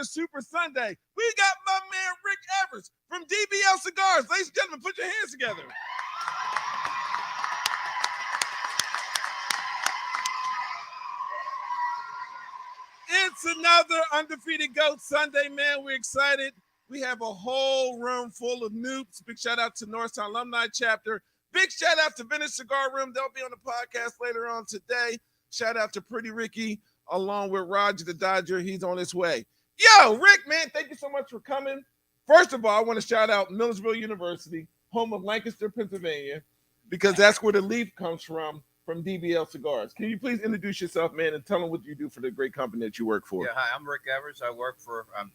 another Super Sunday. We got my man Rick Evers from DBL Cigars. Ladies and gentlemen, put your hands together. It's another Undefeated GOAT Sunday, man. We're excited. We have a whole room full of noobs. Big shout out to Northtown Alumni Chapter. Big shout out to Vintage Cigar Room. They'll be on the podcast later on today. Shout out to Pretty Ricky along with Rodger the Dodger. He's on his way. Yo, Rick, man, thank you so much for coming. First of all, I want to shout out Millersville University, home of Lancaster, Pennsylvania, because that's where the leaf comes from DBL Cigars. Can you please introduce yourself, man, and tell them what you do for the great company that you work for? Yeah, hi, I'm Rick Evers.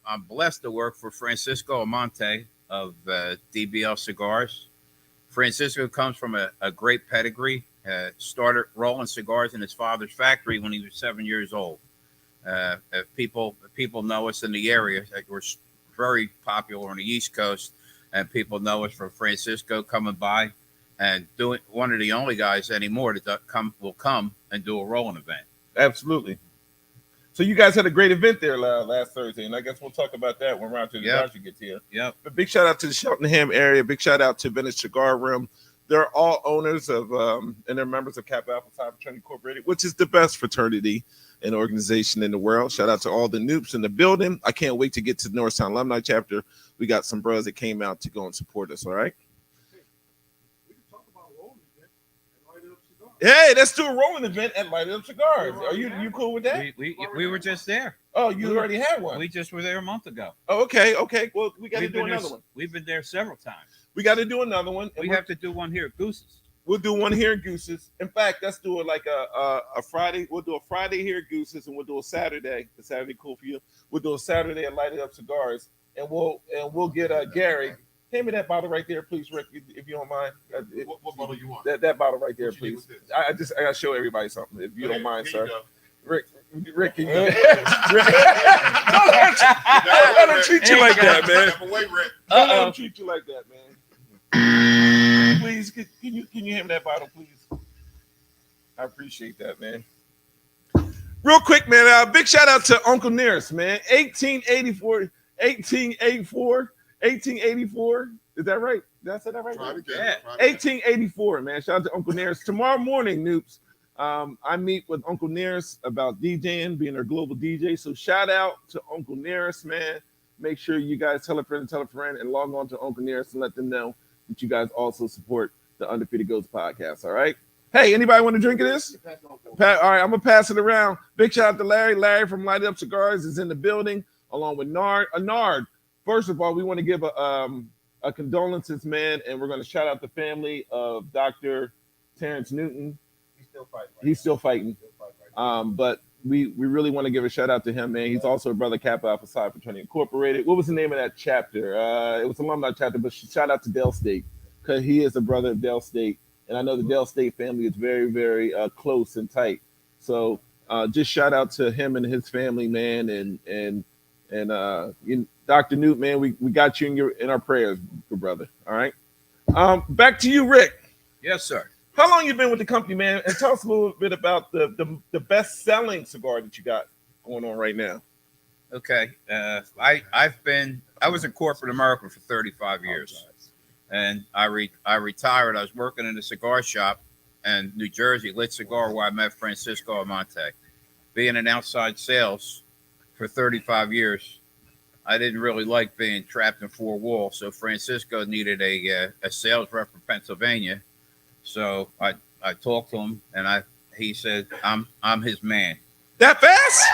I'm blessed to work for Francisco Amante of DBL Cigars. Francisco comes from a great pedigree. Started rolling cigars in his father's factory when he was 7 years old. If people know us in the area, we're very popular on the East Coast, and people know us from Francisco coming by and doing one of the only guys anymore that will come and do a rolling event. Absolutely. So you guys had a great event there last Thursday, and I guess we'll talk about that when Roger the Dodger gets here. Yep. But big shout out to the Cheltenham area. Big shout out to Vintage Cigar Room. They're all owners of and they're members of Kappa Alpha Psi Fraternity Incorporated, which is the best fraternity and organization in the world. Shout out to all the noobs in the building. I can't wait to get to the Northtown Alumni Chapter. We got some bros that came out to go and support us. All right. Hey, let's do a rolling event at Light Up Cigars. Are you cool with that? We were just there. Oh, you already had one. We just were there a month ago. Oh, okay. Well, we got to do another one. We've been there several times. We got to do another one. We have to do one here at Goose's. We'll do one here at Goose's. In fact, let's do it like a Friday. We'll do a Friday here at Goose's, and we'll do a Saturday. Is Saturday cool for you? We'll do a Saturday at Light Up Cigars, and we'll get Gary. Hand me that bottle right there, please, Rick, if you don't mind. What bottle you want? That bottle right there, please. I got to show everybody something, if you don't mind, sir. Rick, can you? Rick. I don't treat you like that, man. I don't treat you like that, man. Please, can you hand me that bottle, please? I appreciate that, man. Real quick, man. Big shout out to Uncle Nearest, man. 1884. Is that right? Did I say that right? Yeah. 1884, man. Shout out to Uncle Nearest. Tomorrow morning, Noops, I meet with Uncle Nearest about DJing, being our global DJ. So shout out to Uncle Nearest, man. Make sure you guys tell a friend, and log on to Uncle Nearest and let them know that you guys also support the Undefeated Goats podcast. All right. Hey, anybody want to drink of this? All right, I'm gonna pass it around. Big shout out to Larry. Larry from Light Up Cigars is in the building, along with Nard. Nard. First of all, we want to give a condolences, man, and we're going to shout out the family of Dr. Terrence Newton. He's still fighting. But we really want to give a shout out to him, man. He's also a brother, Kappa Alpha Psi Fraternity Incorporated. What was the name of that chapter? It was Alumni Chapter, but shout out to Dell State, because he is a brother of Dell State. And I know the Dell State family is very, very close and tight. So just shout out to him and his family, man, and Dr. Newt, man, we got you in our prayers, good brother. All right. Back to you, Rick. Yes, sir. How long you been with the company, man? And tell us a little bit about the best-selling cigar that you got going on right now. Okay. I was in corporate America for 35 years. And I retired. I was working in a cigar shop in New Jersey, Lit Cigar, where I met Francisco Amante. Being in outside sales for 35 years, I didn't really like being trapped in four walls. So Francisco needed a sales rep for Pennsylvania. So I talked to him, and he said, I'm his man. That fast?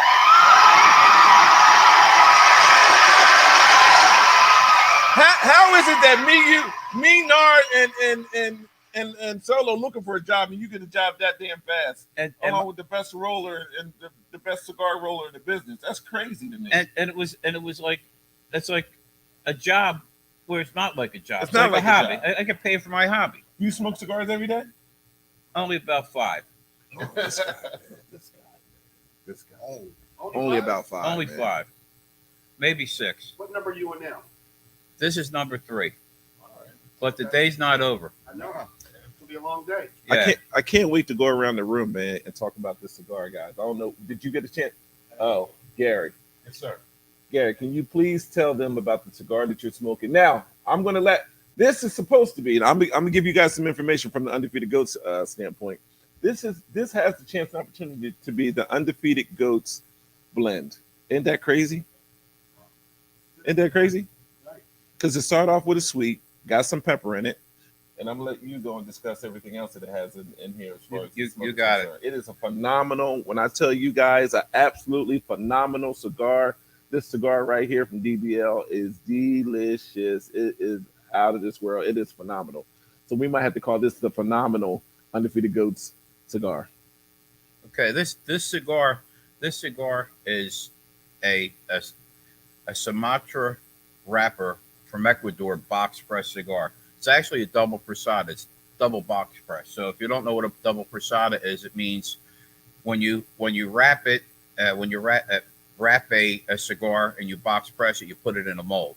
How is it that me, Nard, and Solo looking for a job, and you get a job that damn fast, along with the best roller and the best cigar roller in the business? That's crazy to me. And it was like, it's like a job where it's not like a job. It's not like a hobby. job. I can pay for my hobby. You smoke cigars every day? Only about 5. This guy. Only about 5. Only 5. Maybe 6. What number are you on now? This is number 3. All right. But the day's not over. I know. It'll be a long day. Yeah. I can't wait to go around the room, man, and talk about this cigar, guys. I don't know. Did you get a chance? Oh, Gary. Yes, sir. Gary, can you please tell them about the cigar that you're smoking? Now, I'm going to let this is supposed to be, and I'm going to give you guys some information from the Undefeated Goats standpoint. This has the chance and opportunity to be the Undefeated Goats blend. Isn't that crazy? Isn't that crazy? Because it started off with a sweet, got some pepper in it, and I'm gonna let you go and discuss everything else that it has in here. As far as You got it. It is a phenomenal. When I tell you guys, an absolutely phenomenal cigar. This cigar right here from DBL is delicious. It is out of this world. It is phenomenal. So we might have to call this the phenomenal Undefeated Goats cigar. Okay, this cigar is a Sumatra wrapper from Ecuador box press cigar. It's actually a double pressada. It's double box press. So if you don't know what a double pressada is, it means when you wrap it, wrap a cigar and you box press it, you put it in a mold.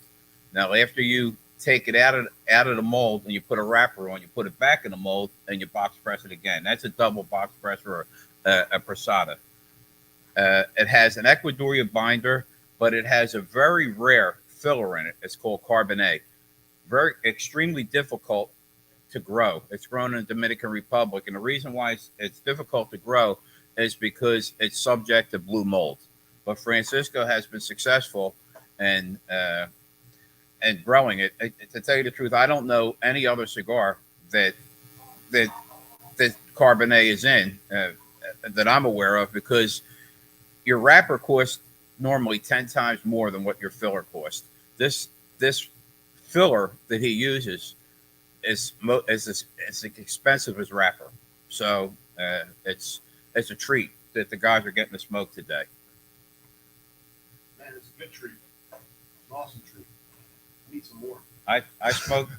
Now after you take it out of the mold and you put a wrapper on, you put it back in the mold and you box press it again. That's a double box press or a pressada. It has an Ecuadorian binder, but it has a very rare filler in it. It's called Cabernet. Very extremely difficult to grow. It's grown in the Dominican Republic, and the reason why it's difficult to grow is because it's subject to blue mold. But Francisco has been successful in growing it. To tell you the truth, I don't know any other cigar that Cabernet is in that I'm aware of, because your wrapper costs normally 10 times more than what your filler costs. This filler that he uses is as expensive as wrapper. So it's a treat that the guys are getting to smoke today. Man, it's a good treat. It's an awesome treat. I need some more.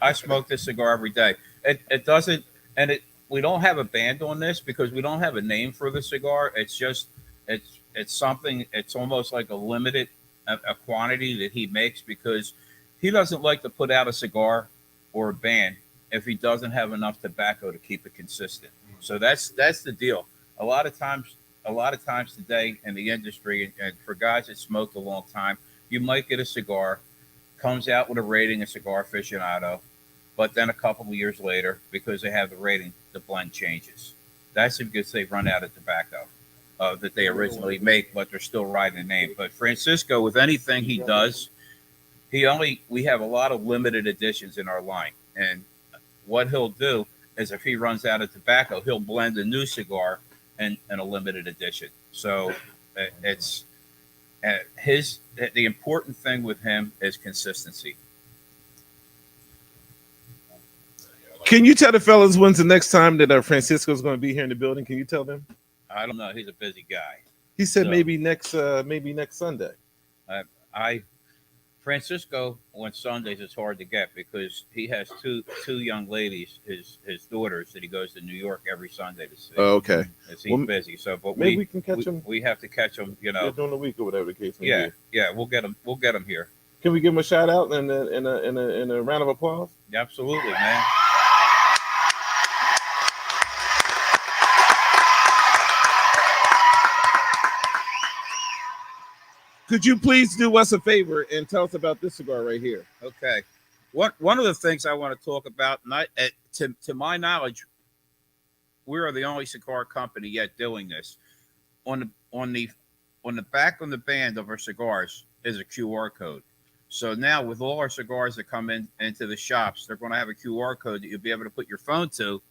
I smoke this cigar every day. It doesn't, and we don't have a band on this because we don't have a name for the cigar. It's just it's something. It's almost like a limited a quantity that he makes, because he doesn't like to put out a cigar or a band if he doesn't have enough tobacco to keep it consistent. So that's the deal. A lot of times today in the industry, and for guys that smoked a long time, you might get a cigar, comes out with a rating of cigar aficionado, but then a couple of years later, because they have the rating, the blend changes. That's because they run out of tobacco that they originally make, but they're still riding the name. But Francisco, with anything he does, we have a lot of limited editions in our line. And what he'll do is, if he runs out of tobacco, he'll blend a new cigar in a limited edition. So it's the important thing with him is consistency. Can you tell the fellas when's the next time that Francisco's going to be here in the building? Can you tell them? I don't know. He's a busy guy. He said So, maybe next Sunday. Francisco on Sundays is hard to get because he has two young ladies, his daughters, that he goes to New York every Sunday to see. Oh, okay. He's busy. So, but maybe we can catch him. We have to catch him. During the week or whatever the case may be. Yeah. We'll get him here. Can we give him a shout out and a round of applause? Absolutely, man. Could you please do us a favor and tell us about this cigar right here? Okay. One of the things I want to talk about, to my knowledge, we are the only cigar company yet doing this. On the back on the band of our cigars is a QR code. So now with all our cigars that come into the shops, they're going to have a QR code that you'll be able to put your phone to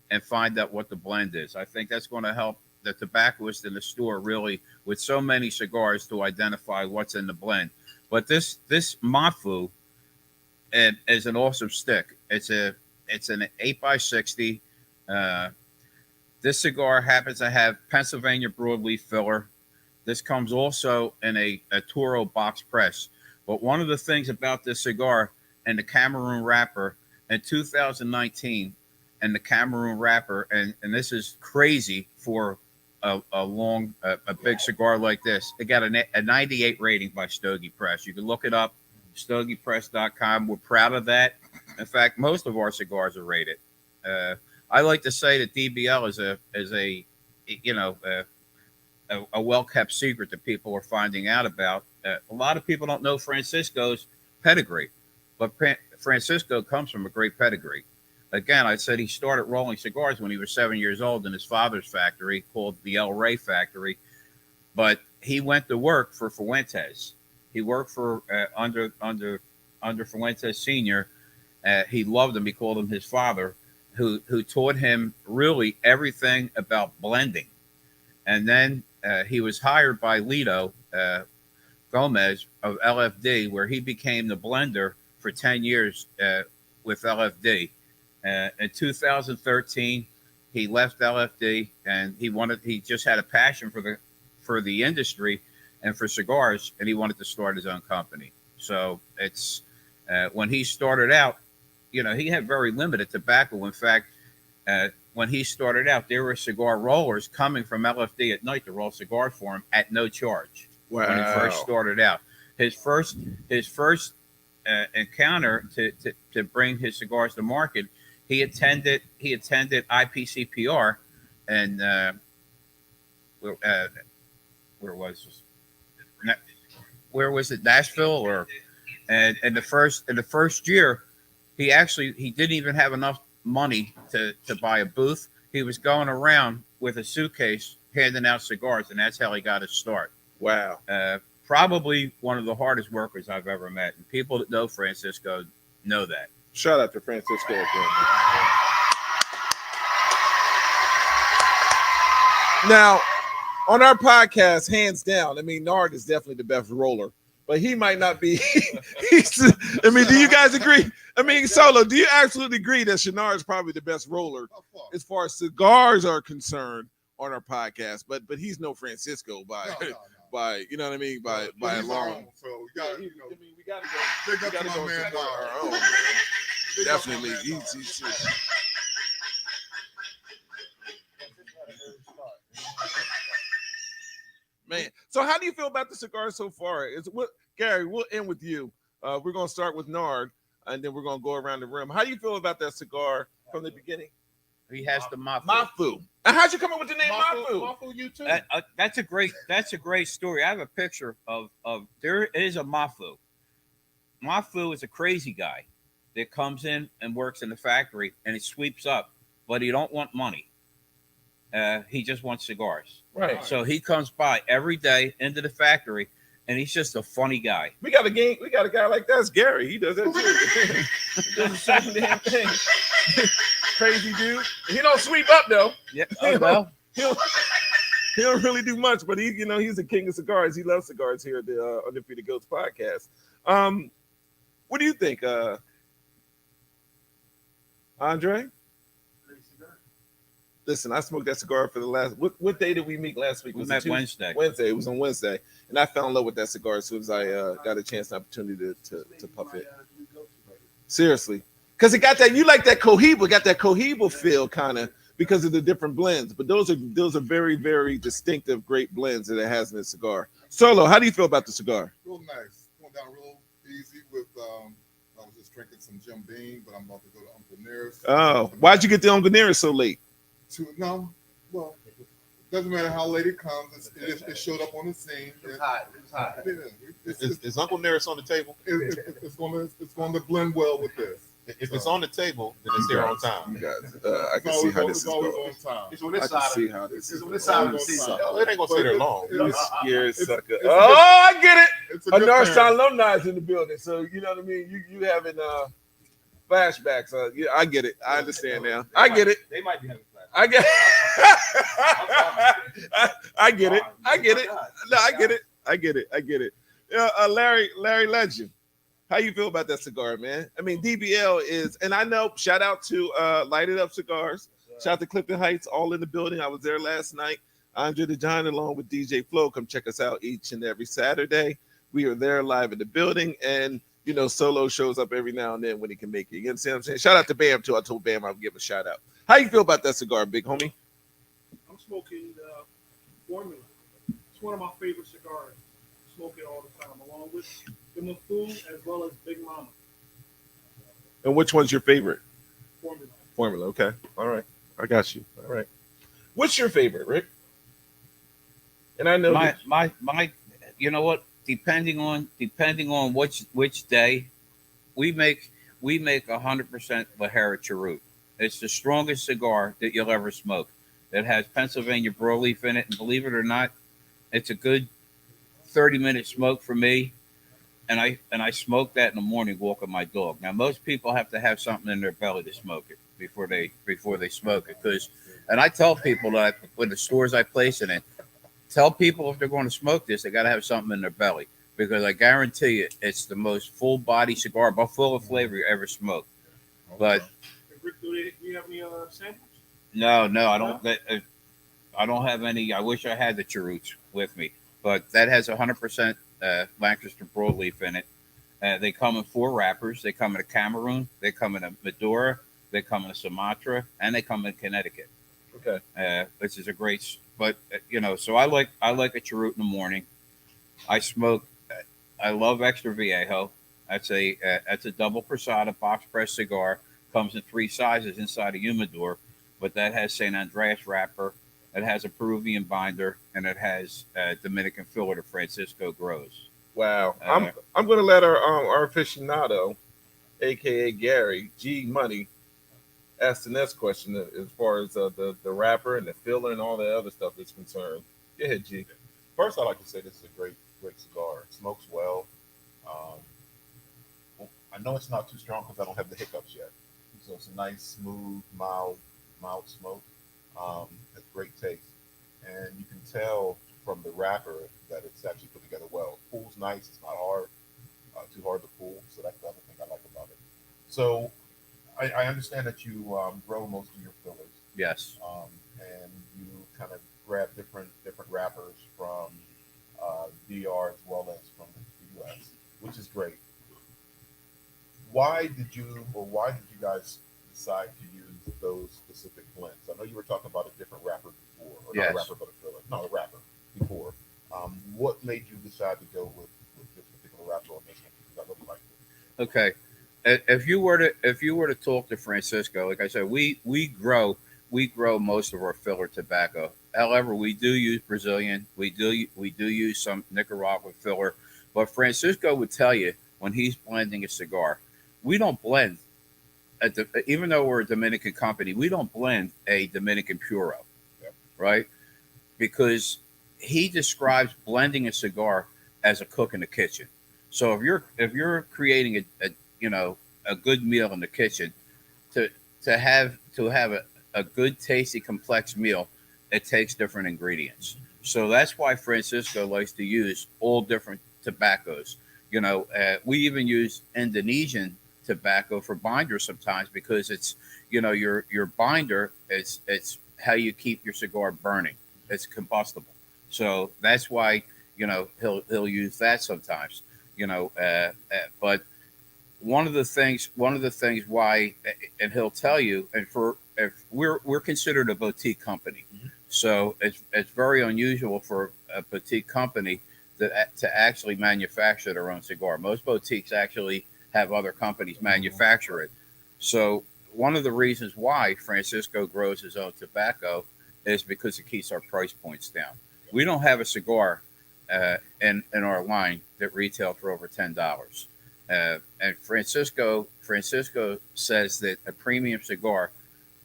and find out what the blend is. I think that's going to help the tobacconist in the store really, with so many cigars, to identify what's in the blend. But this Mafu is an awesome stick. It's an 8x60. This cigar happens to have Pennsylvania broadleaf filler. This comes also in a Toro box press. But one of the things about this cigar and the Cameroon wrapper in 2019, and the Cameroon wrapper, and this is crazy for a big cigar like this. It got a 98 rating by Stogie Press. You can look it up, stogiepress.com. We're proud of that. In fact, most of our cigars are rated. I like to say that DBL is a well-kept secret that people are finding out about, a lot of people don't know Francisco's pedigree, but Francisco comes from a great pedigree. Again, I said he started rolling cigars when he was 7 years old in his father's factory called the El Rey factory, but he went to work for Fuentes. He worked for under Fuentes Senior. He loved him. He called him his father, who taught him really everything about blending. And then he was hired by Lito Gomez of LFD, where he became the blender for 10 years with LFD. In 2013, he left LFD, and he just had a passion for the industry and for cigars, and he wanted to start his own company. So it's when he started out, he had very limited tobacco. In fact, when he started out, there were cigar rollers coming from LFD at night to roll cigars for him at no charge. Wow. When he first started out, his first encounter to bring his cigars to market, he attended IPCPR, and where was it, Nashville, and in the first year, he didn't even have enough money to buy a booth. He was going around with a suitcase handing out cigars, and that's how he got his start. Wow. Probably one of the hardest workers I've ever met, and people that know Francisco know that. Shout out to Francisco again. Now, on our podcast, hands down, Nard is definitely the best roller, but he might not be. Do you guys agree? Solo, do you absolutely agree that Shinar is probably the best roller as far as cigars are concerned on our podcast? But he's no Francisco by you know what I mean, by a long. So we got we gotta go. big We up gotta to go my man. support our own. Big up to my Definitely, man, he's man. So how do you feel about the cigar so far? Gary, we'll end with you. We're gonna start with Nard, and then we're gonna go around the room. How do you feel about that cigar from the beginning? He has the Mafu. Mafu. And how'd you come up with the name Mafu? Mafu, you too. That's a great story. I have a picture of there is a Mafu. Mafu is a crazy guy that comes in and works in the factory, and he sweeps up, but he don't want money. He just wants cigars. Right. So he comes by every day into the factory, and he's just a funny guy. We got a guy like that. It's Gary. He does that too. He does the same damn thing. Crazy dude. He don't sweep up though. Yeah. Oh, well. He don't really do much, but he's the king of cigars. He loves cigars here at the Undefeated Goats podcast. What do you think, Andre? Listen, I smoked that cigar for the last. What day did we meet last week? We met Wednesday. Wednesday. It was on Wednesday, and I fell in love with that cigar as soon as I got a chance and opportunity to puff it. Seriously, because it got that. You like that Cohiba? Got that Cohiba feel, kind of, because of the different blends. But those are very, very distinctive, great blends that it has in the cigar. Solo, how do you feel about the cigar? Real nice. Going down real easy with. I was just drinking some Jim Beam, but I'm about to go to Uncle Nearest. Oh, why'd you get the Uncle Nearest so late? Well, it doesn't matter how late it comes. It showed up on the scene. It's hot. Is Uncle Nearest on the table? It's going to blend well with this. If it's on the table, then it's here on time. You guys, I can see how this is always going. on time. It's on I this can side. see how this is It's on this going. side of the seesaw. No, it ain't gonna stay there long. You scared sucker. it's a Oh, I get it. It's a A good Northside thing. alumni is in the building, so you know what I mean. You having flashbacks. Yeah, I get it. I understand now. I get it. They might be having flashbacks. I get. I get it. I get it. No, I get it. I get it. I get it. Yeah, Larry Legend. How you feel about that cigar, man? DBL is, and I know. Shout out to Light It Up Cigars. Shout out to Clifton Heights, all in the building. I was there last night. Andre the Giant, along with DJ Flo, come check us out each and every Saturday. We are there live in the building, and Solo shows up every now and then when he can make it. You understand what I'm saying? Shout out to Bam too. I told Bam I would give a shout out. How you feel about that cigar, big homie? I'm smoking Formula. It's one of my favorite cigars. I smoke it all the time, along with the Mafu as well as Big Mama. And which one's your favorite? Formula. Formula. Okay. All right. I got you. All right. What's your favorite, Rick? And I know My you know what? depending on which day, we make 100% Lajera Cheroot. It's the strongest cigar that you'll ever smoke. It has Pennsylvania broadleaf in it, and believe it or not, it's a good 30-minute smoke for me. And I smoke that in the morning walking my dog. Now most people have to have something in their belly to smoke it before they smoke it. And I tell people that when the stores I place it in, tell people if they're going to smoke this, they got to have something in their belly, because I guarantee you it's the most full body cigar, but full of flavor you ever smoked. But Rick, do you have any samples? no, I don't have any. I wish I had the Cheroots with me, but that has 100% Lancaster broadleaf in it. They come in 4 wrappers. They come in a Cameroon. They come in a Madura. They come in a Sumatra, and they come in Connecticut. Okay. Which is a great. But so I like a cheroot in the morning. I smoke. I love Extra Viejo. That's a double Prasada box press cigar. Comes in 3 sizes inside a humidor, but that has San Andreas wrapper. It has a Peruvian binder, and it has Dominican filler that Francisco grows. Wow. I'm going to let our aficionado, aka Gary G Money, ask the next question as far as the wrapper and the filler and all the other stuff is concerned. Go ahead, G. First, I'd like to say this is a great cigar. It smokes well. I know it's not too strong because I don't have the hiccups yet. So it's a nice, smooth, mild smoke. It's great taste. And you can tell from the wrapper that it's actually put together well. It pulls nice. It's not hard, too hard to pull. So that's the other thing I like about it. So I understand that you grow most of your fillers. Yes. And you kind of grab different wrappers from DR as well as from the US, which is great. Why did you guys decide to use those specific blends? I know you were talking about a different wrapper before, or Yes. not a wrapper, but a filler. No, a wrapper before. What made you decide to go with this particular wrapper on this one? Because I really liked it. Okay. If you were to talk to Francisco, like I said, we grow most of our filler tobacco. However, we do use Brazilian. We do use some Nicaraguan filler. But Francisco would tell you when he's blending a cigar, we don't blend. Even though we're a Dominican company, we don't blend a Dominican Puro, right? Because he describes blending a cigar as a cook in the kitchen. So if you're creating a good meal in the kitchen, to have a good, tasty, complex meal, it takes different ingredients. So that's why Francisco likes to use all different tobaccos. We even use Indonesian tobacco for binder sometimes, because it's your binder, it's how you keep your cigar burning. It's combustible. So that's why he'll use that sometimes. But one of the things why, and he'll tell you, and if we're considered a boutique company, so it's very unusual for a boutique company to actually manufacture their own cigar. Most boutiques actually have other companies manufacture it. So one of the reasons why Francisco grows his own tobacco is because it keeps our price points down. We don't have a cigar in our line that retail for over $10. And Francisco says that a premium cigar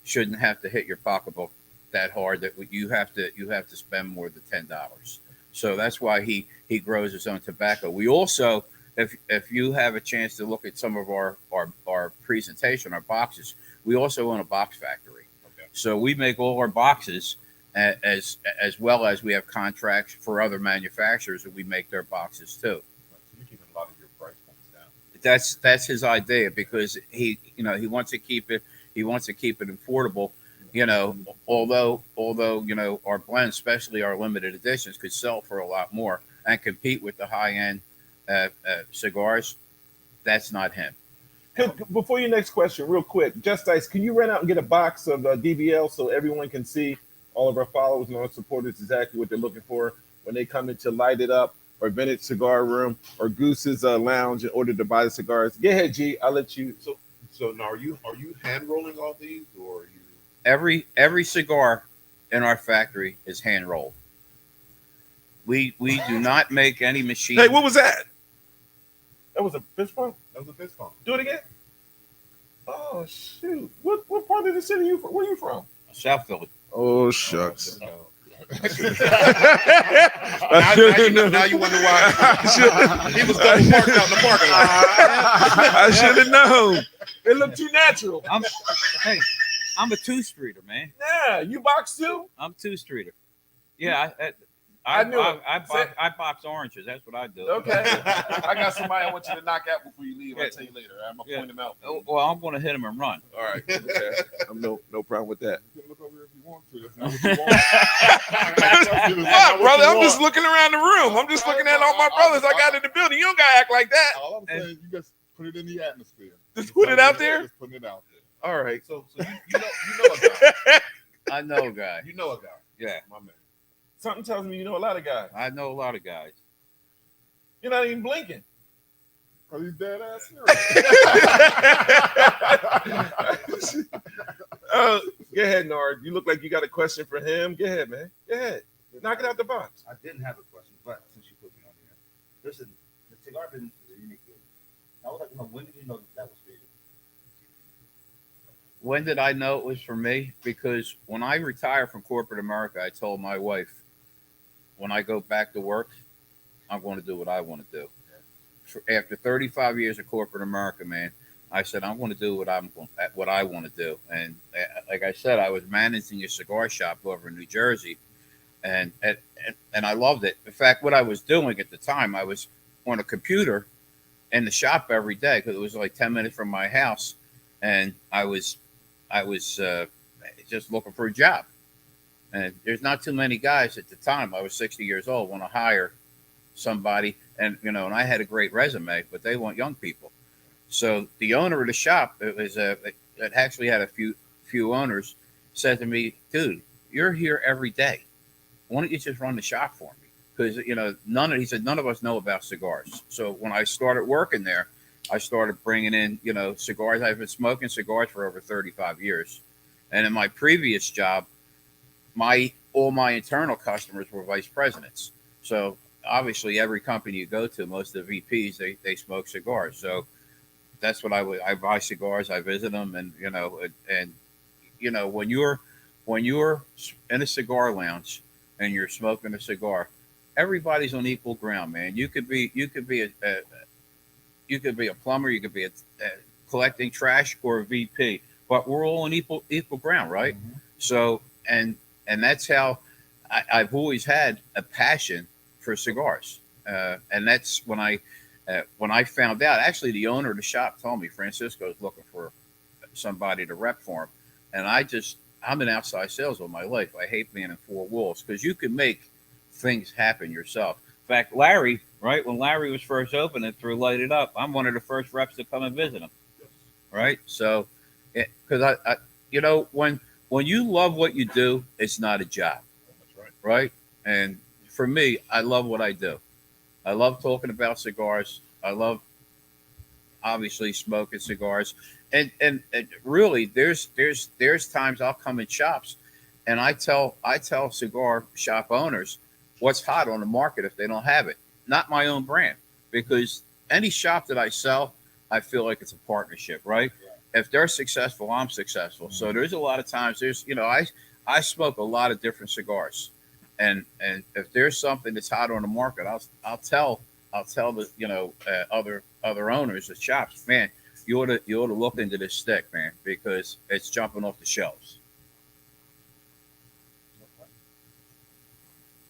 shouldn't have to hit your pocketbook that hard, that you have to spend more than $10. So that's why he grows his own tobacco. We also, if you have a chance to look at some of our presentation, our boxes, we also own a box factory. Okay. So we make all our boxes, as well as we have contracts for other manufacturers that we make their boxes too. So you're keeping a lot of your price points down. That's his idea, because he wants to keep it affordable. Although our blends, especially our limited editions, could sell for a lot more and compete with the high end cigars, that's not him. Before your next question, real quick, Just Ice, can you run out and get a box of DBL so everyone can see, all of our followers and our supporters, exactly what they're looking for when they come into Light It Up or Vintage Cigar Room or Goose's Lounge in order to buy the cigars? Go ahead, G. I'll let you. So now, are you hand rolling all these, or are you? Every cigar in our factory is hand rolled. We do not make any machine. Hey, what was that? That was a fist pump? That was a fist pump. Do it again. Oh shoot! What part of the city you from? Where you from? South Philly. Oh shucks! No. now you wonder why he was double parked out in the parking lot. I should have known. It looked too natural. I'm a two-streeter, man. Yeah, you box too? I'm two-streeter. Yeah, I knew it. I box oranges. That's what I do. Okay. I got somebody I want you to knock out before you leave. I'll tell you later. I'm gonna point him out. Well, I'm going to hit him and run. All right. Okay. I'm no problem with that. You can look over here if you want to. That's not what you want. What, brother? I'm just looking around the room. I'm just looking at all my brothers I got in the building. You don't gotta act like that. All I'm saying, you just put it in the atmosphere. Just put it out there? Just putting it out there. All right. So you know a guy. I know a guy. You know a guy. Yeah, My man. Something tells me you know a lot of guys. I know a lot of guys. You're not even blinking. Because he's dead ass serious. Go ahead, Nard. You look like you got a question for him. Go ahead, man. Go ahead. Knock it out the box. I didn't have a question, but since you put me on here, listen, the cigar business is a unique business. I would like to know, when did you know that was for you? When did I know it was for me? Because when I retired from corporate America, I told my wife, when I go back to work, I'm going to do what I want to do. After 35 years of corporate America, man, I said I'm going to do what I want to do. And like I said, I was managing a cigar shop over in New Jersey, and I loved it. In fact, what I was doing at the time, I was on a computer in the shop every day because it was like 10 minutes from my house, and I was just looking for a job. And there's not too many guys at the time. I was 60 years old, want to hire somebody, and and I had a great resume, but they want young people. So the owner of the shop, it actually had a few owners, said to me, "Dude, you're here every day. Why don't you just run the shop for me?" Because he said none of us know about cigars. So when I started working there, I started bringing in cigars. I've been smoking cigars for over 35 years, and in my previous job, all my internal customers were vice presidents. So obviously, every company you go to, most of the VPs they smoke cigars. So that's what I buy cigars. I visit them, and when you're in a cigar lounge and you're smoking a cigar, everybody's on equal ground, man. You could be a plumber, you could be a collecting trash, or a VP, but we're all on equal ground, right? Mm-hmm. So and that's how I've always had a passion for cigars, and that's when I found out. Actually, the owner of the shop told me Francisco's looking for somebody to rep for him, and I'm an outside sales all my life. I hate being in four walls because you can make things happen yourself. In fact, Larry, right when Larry was first opening through Light It Up, I'm one of the first reps to come and visit him, right? So, because when you love what you do, it's not a job. That's right? And for me, I love what I do. I love talking about cigars. I love, obviously, smoking cigars. And really, there's times I'll come in shops, and I tell cigar shop owners what's hot on the market if they don't have it. Not my own brand, because any shop that I sell, I feel like it's a partnership, right? If they're successful, I'm successful. So there's a lot of times I smoke a lot of different cigars, and if there's something that's hot on the market, I'll tell the other owners of shops, man, you ought to look into this stick, man, because it's jumping off the shelves.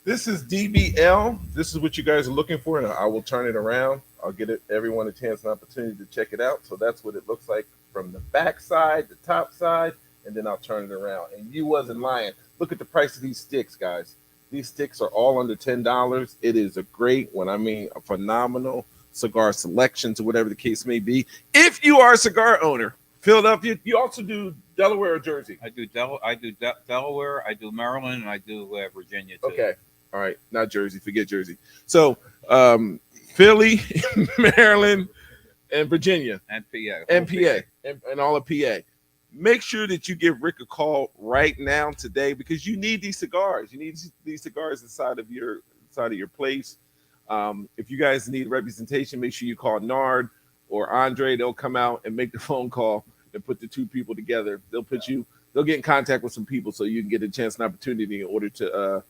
This is DBL. This is what you guys are looking for, and I will turn it around. I'll get everyone a chance and opportunity to check it out. So that's what it looks like from the back side, the top side, and then I'll turn it around. And you wasn't lying. Look at the price of these sticks, guys. These sticks are all under $10. It is a great one. I mean, a phenomenal cigar selections or whatever the case may be. If you are a cigar owner, Philadelphia, you also do Delaware or Jersey? I do Delaware, I do Maryland, and I do Virginia too. Okay. All right. Not Jersey. Forget Jersey. So Philly, Maryland, and Virginia. And PA. And PA. And all of PA. Make sure that you give Rick a call right now today, because you need these cigars. You need these cigars inside of outside of your place. If you guys need representation, make sure you call Nard or Andre. They'll come out and make the phone call and put the two people together. They'll get in contact with some people so you can get a chance and opportunity in order to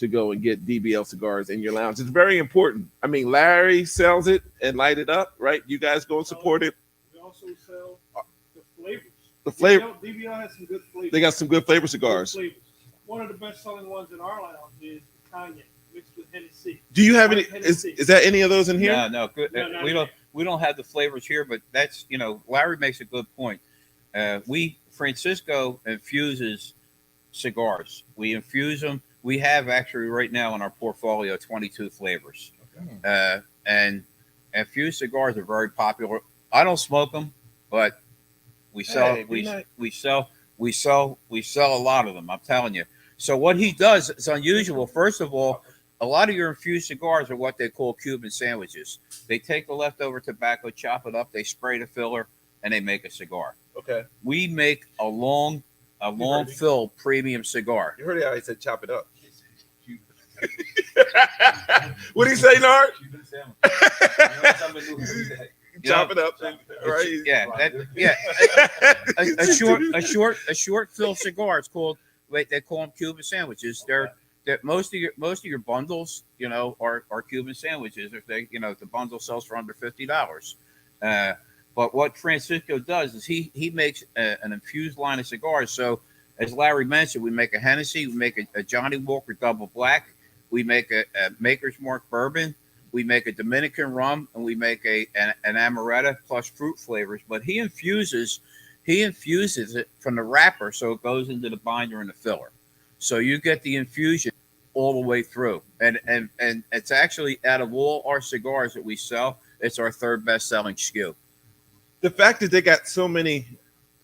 go and get DBL cigars in your lounge. It's very important. I mean, Larry sells it and light it up, right? You guys go and support it. We also sell the flavors. The flavor. DBL has some good flavors. They got some good flavor cigars. Good flavors. One of the best selling ones in our lounge is Kanye mixed with Hennessy. Do you have any? Hennessy. Is that any of those in here? No, good. No, We don't have the flavors here, but that's Larry makes a good point. Francisco infuses cigars. We infuse them. We have actually right now in our portfolio 22 flavors. Okay. And infused cigars are very popular. I don't smoke them, but we sell Hey, we sell a lot of them. I'm telling you. So what he does is unusual. First of all, a lot of your infused cigars are what they call Cuban sandwiches. They take the leftover tobacco, chop it up, they spray the filler, and they make a cigar. Okay. We make a long fill premium cigar. You heard how he said chop it up. What did he say, Nard? Cuban sandwich. Chop it up, right? A short fill cigar. It's called. They call them Cuban sandwiches. They're most of your bundles, are Cuban sandwiches. If the bundle sells for under $50. But what Francisco does is he makes an infused line of cigars. So as Larry mentioned, we make a Hennessy, we make a Johnny Walker Double Black, we make a Maker's Mark Bourbon, we make a Dominican rum, and we make an Amaretto plus fruit flavors. But he infuses it from the wrapper, so it goes into the binder and the filler. So you get the infusion all the way through. And it's actually, out of all our cigars that we sell, it's our third best selling SKU. The fact that they got so many,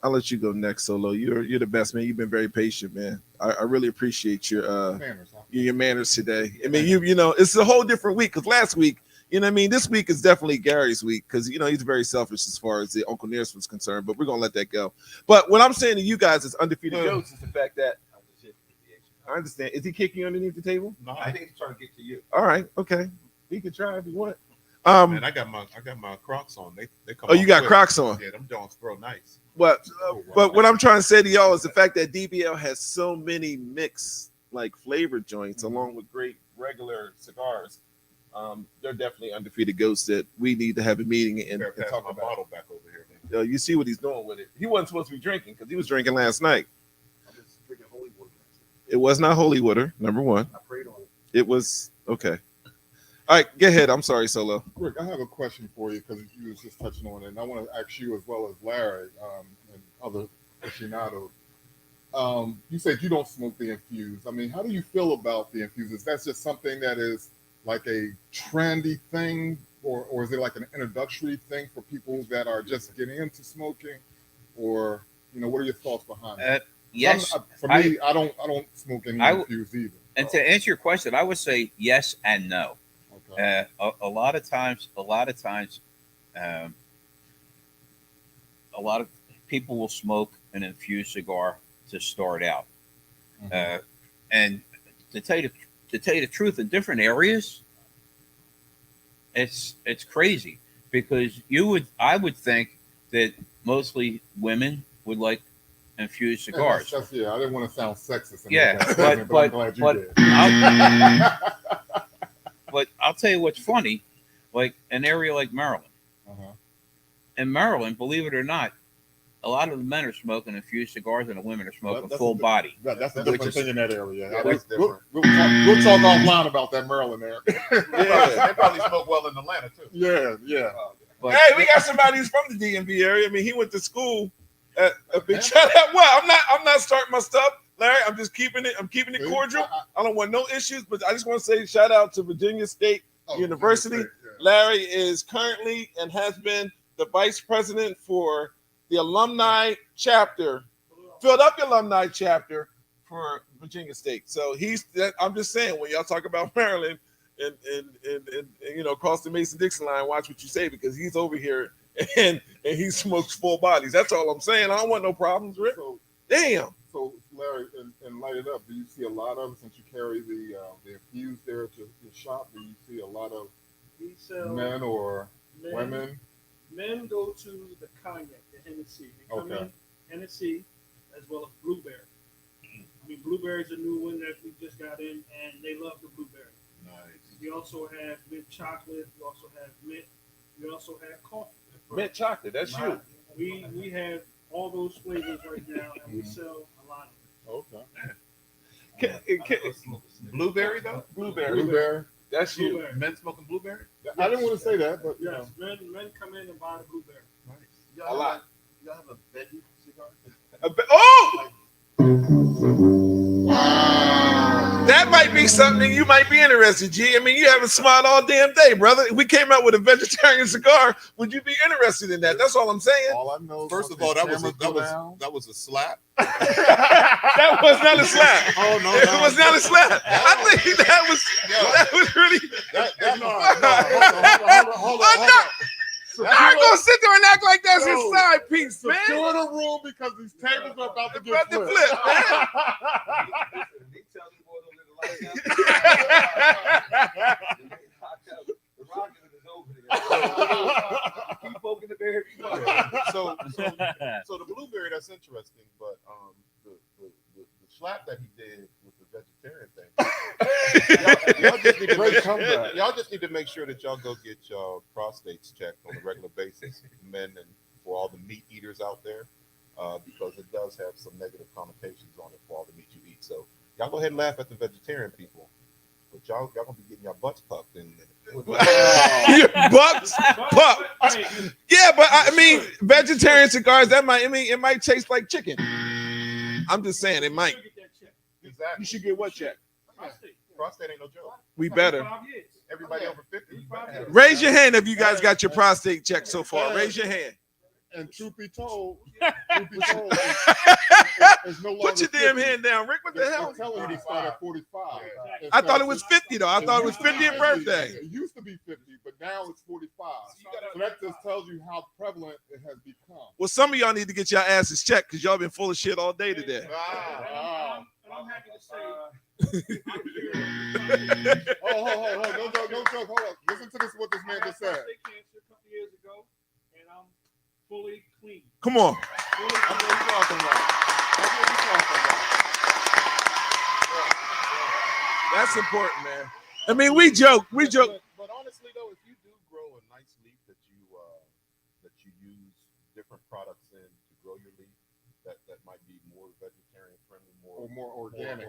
I'll let you go next, Solo. You're the best, man. You've been very patient, man. I really appreciate your Manners, huh? your manners today. I mean, it's a whole different week because last week, this week is definitely Gary's week because he's very selfish as far as the Uncle Nearest was concerned. But we're gonna let that go. But what I'm saying to you guys is undefeated goats is the fact that I understand. Is he kicking you underneath the table? No, I think he's trying to get to you. All right, okay. He can try if you want. man, I got my Crocs on. They come. Oh, you got quick. Crocs on. Yeah, them Jones throw nice. But what I'm trying to say to y'all is the fact that DBL has so many mixed flavor joints along with great regular cigars. They're definitely undefeated ghosts that we need to have a meeting and Pass talk my about. bottle back over here. Man. You see what he's doing with it. He wasn't supposed to be drinking because he was drinking last night. I'm just drinking holy water. It was not holy water, number one. I prayed on it. It was okay. All right, go ahead. I'm sorry, Solo. Rick, I have a question for you because you was just touching on it, and I want to ask you as well as Larry and other aficionados. You said you don't smoke the infused. I mean, how do you feel about the infused? Is that just something that is like a trendy thing, or is it like an introductory thing for people that are just getting into smoking, or what are your thoughts behind it? Yes. For me, I don't smoke any infused either. And to answer your question, I would say yes and no. Okay. A lot of times, a lot of people will smoke an infused cigar to start out. Mhm. And to tell you the truth, in different areas, it's crazy because I would think that mostly women would like infused cigars. Yeah, I didn't want to sound sexist. Yeah, but I'm glad you did. But I'll tell you what's funny, like an area like Maryland. Uh-huh. In Maryland, believe it or not, a lot of the men are smoking infused cigars and the women are smoking That's full body. That's a Which different is- thing in that area. Yeah, that's different. We'll talk offline about that Maryland area. Yeah, they probably smoke well in Atlanta too. Yeah. But Hey, we got somebody who's from the DMV area. I mean, he went to school at a big shout out. Well, I'm not starting my stuff, Larry. I'm just keeping it. I'm keeping it cordial. I don't want no issues, but I just want to say shout out to Virginia State University. Yeah. Larry is currently and has been the vice president for the alumni chapter, Philadelphia alumni chapter for Virginia State. So I'm just saying, when y'all talk about Maryland and across the Mason-Dixon line, watch what you say because he's over here and he smokes full bodies. That's all I'm saying. I don't want no problems, Rick. So, Damn. so Larry, and light it up. Do you see a lot of, since you carry the infused there at your shop? Do you see a lot of We sell men or men. women? Men go to the cognac, the Hennessy. They come Okay. in Hennessy as well as blueberry. I mean, blueberry's a new one that we just got in, and they love the blueberry. Nice. We also have mint chocolate. We also have mint. We also have coffee. Mint chocolate, that's you. We have all those flavors right now, and we Mhm. sell a lot of them. Okay. Blueberry though? Blueberry. Blueberry. That's you. Blueberry. Men smoking blueberry? I didn't want to say that, but you Yes, know. men come in and buy the blueberry. Nice. A lot. Y'all have a veggie cigar? Oh! That might be something you might be interested, G. I mean, you haven't smiled all damn day, brother. If we came out with a vegetarian cigar, would you be interested in that? That's all I'm saying. All I know. First of all, that was a slap. That was not a slap. Oh no, It was not a slap. I think that was really. Hold on. I'm gonna sit there and act like that's his Yo, side piece, man. Secure the room because these tables are about to get About to flipped. flip, man. They tell me boy, don't let the lights out. The rocket is over there. Keep poking the bear. So the blueberry, that's interesting, but the slap that he did with the vegetarian thing. y'all just need to Great make, comeback. y'all just need to make sure that y'all go get your prostates checked on a regular basis, men and for all the meat eaters out there, because it does have some negative connotations on it for all the meat you eat. So y'all go ahead and laugh at the vegetarian people, but y'all gonna be getting your butts puffed in. Your bucks pup. Yeah, but I mean, vegetarian cigars. That might. I mean, it might taste like chicken. I'm just saying, it might. Exactly. You should get what check? Prostate ain't no joke. We better. Everybody over 50. Raise your hand if you guys got your prostate checked so far. Raise your hand. And truth be told, it's no longer Put your damn 50. hand down, Rick. What the They're hell? telling you to start at 45. I thought it was 50 though. I thought it was 50th birthday. It used to be 50, but now it's 45. So that just tells you how prevalent it has become. Well, some of y'all need to get your asses checked because y'all been full of shit all day today. Wow. And I'm happy to say, Oh, no joke. Hold on. Listen to what this man just said. prostate cancer a couple years ago, and I'm fully clean. Come on. Fully That's what clean. we're talking about. That's what we're talking about. That's important, man. I mean, we joke. But honestly, though, if you do grow a nice leaf that you use different products in to grow your leaf, that might be more vegetarian friendly, Or more organic.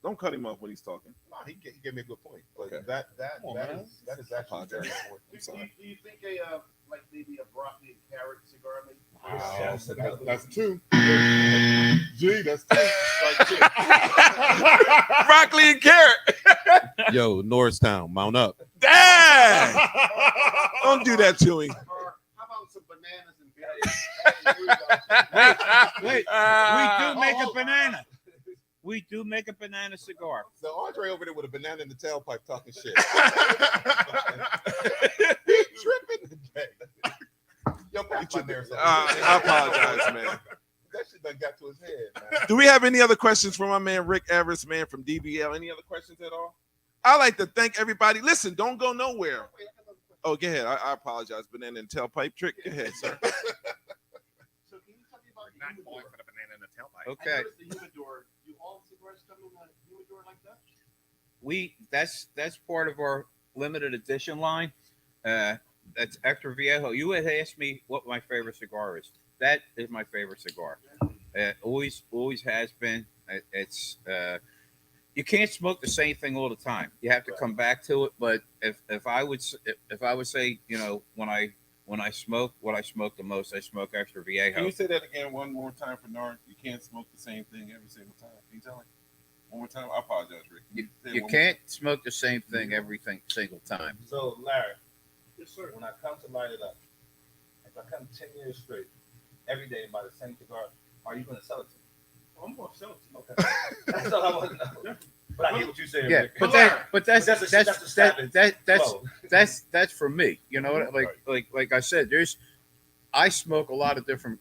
Don't cut him off when he's talking. No, he gave me a good point. But Okay. that Come on, man. is actually very Apologize. important. I'm sorry. Do you think like maybe a broccoli and carrot cigar maybe? That's two. Gee, that's two. Broccoli and carrot. Yo, Norristown, mount up. Dang! Don't do that to him. Or how about some bananas and berries? Wait, we do make a banana. We do make a banana cigar. So Andre over there with a banana in the tailpipe talking shit. He tripping today. Yo, pass my beer, I apologize, man. That shit done got to his head, man. Do we have any other questions from my man Rick Everest, man, from DBL? Any other questions at all? I like to thank everybody. Listen, don't go nowhere. Oh, go ahead. I apologize. Banana and tailpipe trick. Go ahead, sir. So can you tell me about the Not humidor? going for the banana in the tailpipe. Okay. I noticed the humidor. Do all the cigars come in a humidor like that? That's part of our limited edition line. That's Hector Viejo. You had asked me what my favorite cigar is. That is my favorite cigar. Always has been. It's you can't smoke the same thing all the time. You have to come back to it. But if I would say, you know, when I smoke, what I smoke the most, I smoke Extra Viejo. Can you say that again one more time for Nard? You can't smoke the same thing every single time. Can you tell me? One more time? I apologize, Rick. Can say it You one can't smoke the same thing every single time. So Larry, Yes, sir. when I come to light it up, if I come 10 years straight, every day by the same cigar, are you going to sell it to me? I'm going to sell it to you. Okay. That's all I want to know. But I get what you're saying. Yeah, Rick. but that's that's a savage flow. that's for me. You know, like I said, I smoke a lot of different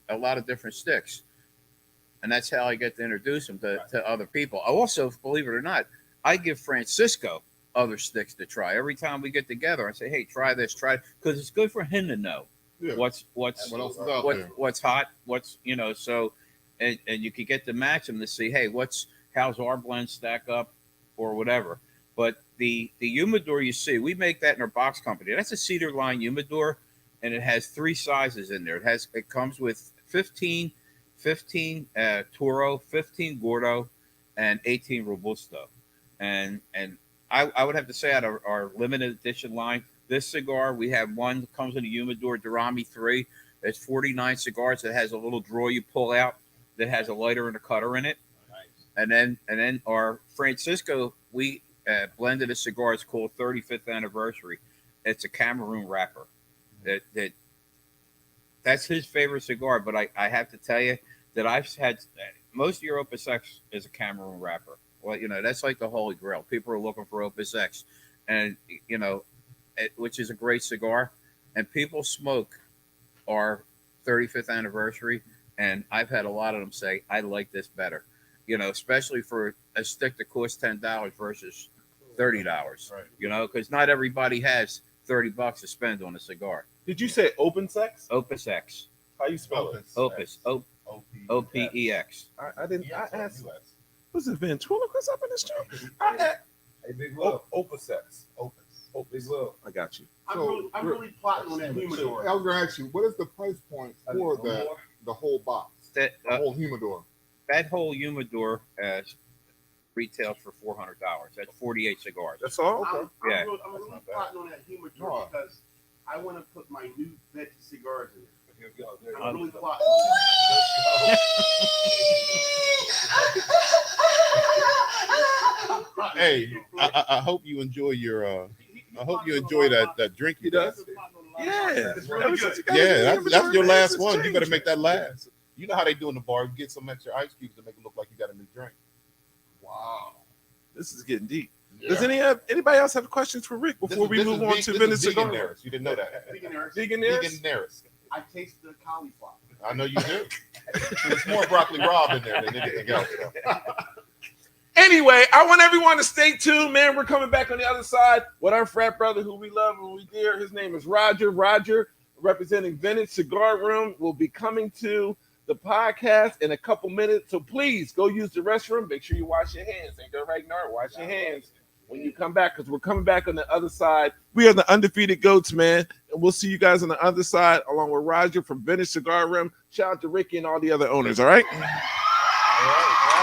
sticks. and that's how I get to introduce them to other people. I also, believe it or not, I give Francisco other sticks to try every time we get together. I say, hey, try this, try it, because it's good for him to know Yeah. what's What else is out there? what's hot, what's so, and you could get to match them to see, hey, how's our blend stack up, or whatever. But the humidor you see, we make that in our box company. That's a cedar line humidor, and it has 3 sizes in there. It comes with 15 Toro, 15 Gordo, and 18 Robusto. And I would have to say, out of our limited edition line, this cigar, we have one that comes in a humidor, Durami 3. It's 49 cigars. It has a little drawer you pull out that has a lighter and a cutter in it. And then our Francisco, we blended a cigar. It's called 35th Anniversary. It's a Cameroon wrapper. That's his favorite cigar. But I have to tell you that I've had most of your Opus X is a Cameroon wrapper. Well, that's like the holy grail. People are looking for Opus X, and which is a great cigar. And people smoke our 35th Anniversary, and I've had a lot of them say, I like this better. Especially for a stick that costs $10 versus $30. Right. Because not everybody has $30 to spend on a cigar. Did you say open sex? Opus X. How you spell it? Opus. OPEX. I didn't. I asked. US. Was it ventriloquist up in this joint? Hey, Big Will. Opus X. Opus. Big Will. I got you. I'm really plotting on that humidor. I was going to ask you, what is the price point for the whole box, That the whole humidor? that whole humidor retails for $400. That's 48 cigars. That's all. I'm Yeah. really plotting on that humidor No. because I want to put my new veggie cigars in it. Here we go. There you I'm go. really plotting on that. Hey, I hope you enjoy your. I hope you enjoy that drink. He does. Yeah. Yeah. It's really good. Yeah, that's your last one. You better make that last. You know how they do in the bar? You get some extra ice cubes to make it look like you got a new drink. Wow. This is getting deep. Yeah. Does anybody else have questions for Rick before we move on to Vintage Cigar? Vegan-naris. You didn't know that. Vegan-naris? Vegan-naris. I taste the cauliflower. I know you do. There's more broccoli raw in there than anything else. Anyway, I want everyone to stay tuned, man. We're coming back on the other side with our frat brother who we love and we dear. His name is Rodger. Rodger, representing Vintage Cigar Room, will be coming to the podcast in a couple minutes. So please go use the restroom. Make sure you wash your hands. Ain't that right, Nard? Wash your hands when you come back, because we're coming back on the other side. We are the Undefeated Goats, man. And we'll see you guys on the other side along with Rodger from Vintage Cigar Room. Shout out to Ricky and all the other owners, all right? All right.